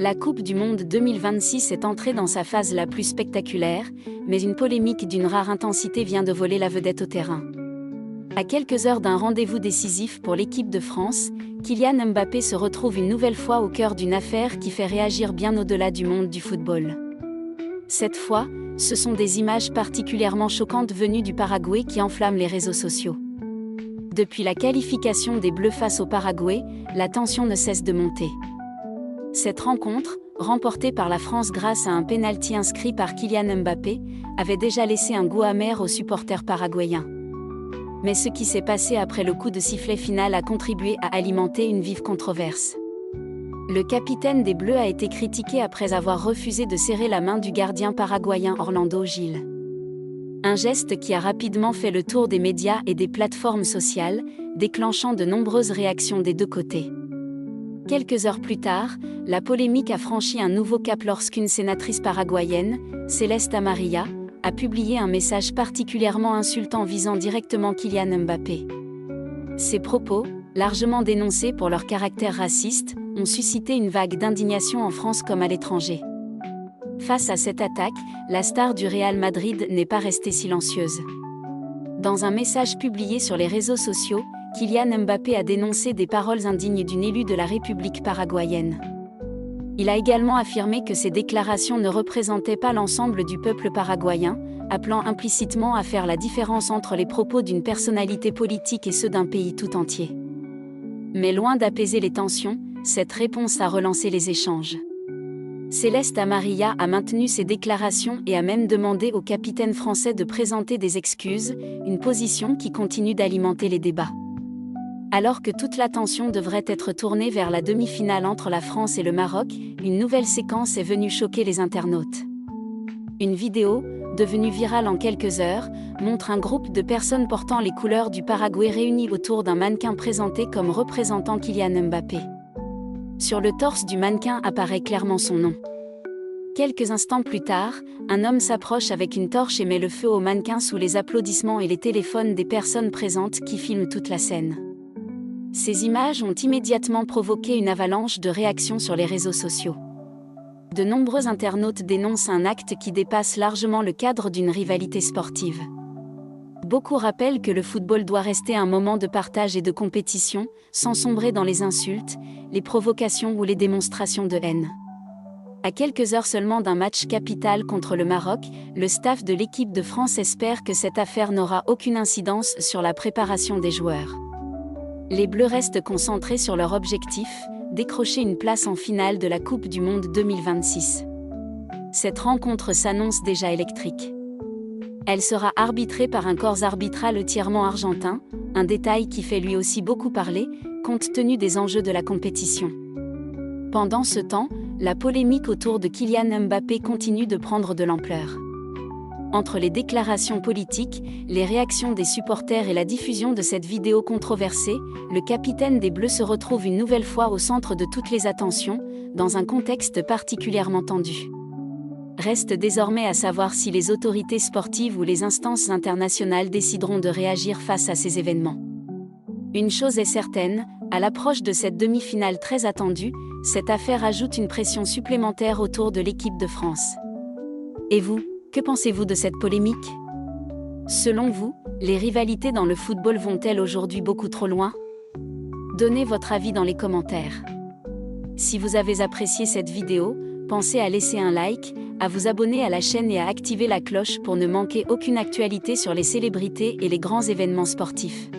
La Coupe du Monde 2026 est entrée dans sa phase la plus spectaculaire, mais une polémique d'une rare intensité vient de voler la vedette au terrain. À quelques heures d'un rendez-vous décisif pour l'équipe de France, Kylian Mbappé se retrouve une nouvelle fois au cœur d'une affaire qui fait réagir bien au-delà du monde du football. Cette fois, ce sont des images particulièrement choquantes venues du Paraguay qui enflamment les réseaux sociaux. Depuis la qualification des Bleus face au Paraguay, la tension ne cesse de monter. Cette rencontre, remportée par la France grâce à un pénalty inscrit par Kylian Mbappé, avait déjà laissé un goût amer aux supporters paraguayens. Mais ce qui s'est passé après le coup de sifflet final a contribué à alimenter une vive controverse. Le capitaine des Bleus a été critiqué après avoir refusé de serrer la main du gardien paraguayen Orlando Gil. Un geste qui a rapidement fait le tour des médias et des plateformes sociales, déclenchant de nombreuses réactions des deux côtés. Quelques heures plus tard, la polémique a franchi un nouveau cap lorsqu'une sénatrice paraguayenne, Celeste Amarilla, a publié un message particulièrement insultant visant directement Kylian Mbappé. Ces propos, largement dénoncés pour leur caractère raciste, ont suscité une vague d'indignation en France comme à l'étranger. Face à cette attaque, la star du Real Madrid n'est pas restée silencieuse. Dans un message publié sur les réseaux sociaux, Kylian Mbappé a dénoncé des paroles indignes d'une élue de la République paraguayenne. Il a également affirmé que ces déclarations ne représentaient pas l'ensemble du peuple paraguayen, appelant implicitement à faire la différence entre les propos d'une personnalité politique et ceux d'un pays tout entier. Mais loin d'apaiser les tensions, cette réponse a relancé les échanges. Celeste Amarilla a maintenu ses déclarations et a même demandé au capitaine français de présenter des excuses, une position qui continue d'alimenter les débats. Alors que toute l'attention devrait être tournée vers la demi-finale entre la France et le Maroc, une nouvelle séquence est venue choquer les internautes. Une vidéo, devenue virale en quelques heures, montre un groupe de personnes portant les couleurs du Paraguay réunies autour d'un mannequin présenté comme représentant Kylian Mbappé. Sur le torse du mannequin apparaît clairement son nom. Quelques instants plus tard, un homme s'approche avec une torche et met le feu au mannequin sous les applaudissements et les téléphones des personnes présentes qui filment toute la scène. Ces images ont immédiatement provoqué une avalanche de réactions sur les réseaux sociaux. De nombreux internautes dénoncent un acte qui dépasse largement le cadre d'une rivalité sportive. Beaucoup rappellent que le football doit rester un moment de partage et de compétition, sans sombrer dans les insultes, les provocations ou les démonstrations de haine. À quelques heures seulement d'un match capital contre le Maroc, le staff de l'équipe de France espère que cette affaire n'aura aucune incidence sur la préparation des joueurs. Les Bleus restent concentrés sur leur objectif, décrocher une place en finale de la Coupe du Monde 2026. Cette rencontre s'annonce déjà électrique. Elle sera arbitrée par un corps arbitral entièrement argentin, un détail qui fait lui aussi beaucoup parler, compte tenu des enjeux de la compétition. Pendant ce temps, la polémique autour de Kylian Mbappé continue de prendre de l'ampleur. Entre les déclarations politiques, les réactions des supporters et la diffusion de cette vidéo controversée, le capitaine des Bleus se retrouve une nouvelle fois au centre de toutes les attentions, dans un contexte particulièrement tendu. Reste désormais à savoir si les autorités sportives ou les instances internationales décideront de réagir face à ces événements. Une chose est certaine, à l'approche de cette demi-finale très attendue, cette affaire ajoute une pression supplémentaire autour de l'équipe de France. Et vous, que pensez-vous de cette polémique ? Selon vous, les rivalités dans le football vont-elles aujourd'hui beaucoup trop loin ? Donnez votre avis dans les commentaires. Si vous avez apprécié cette vidéo, pensez à laisser un like, à vous abonner à la chaîne et à activer la cloche pour ne manquer aucune actualité sur les célébrités et les grands événements sportifs.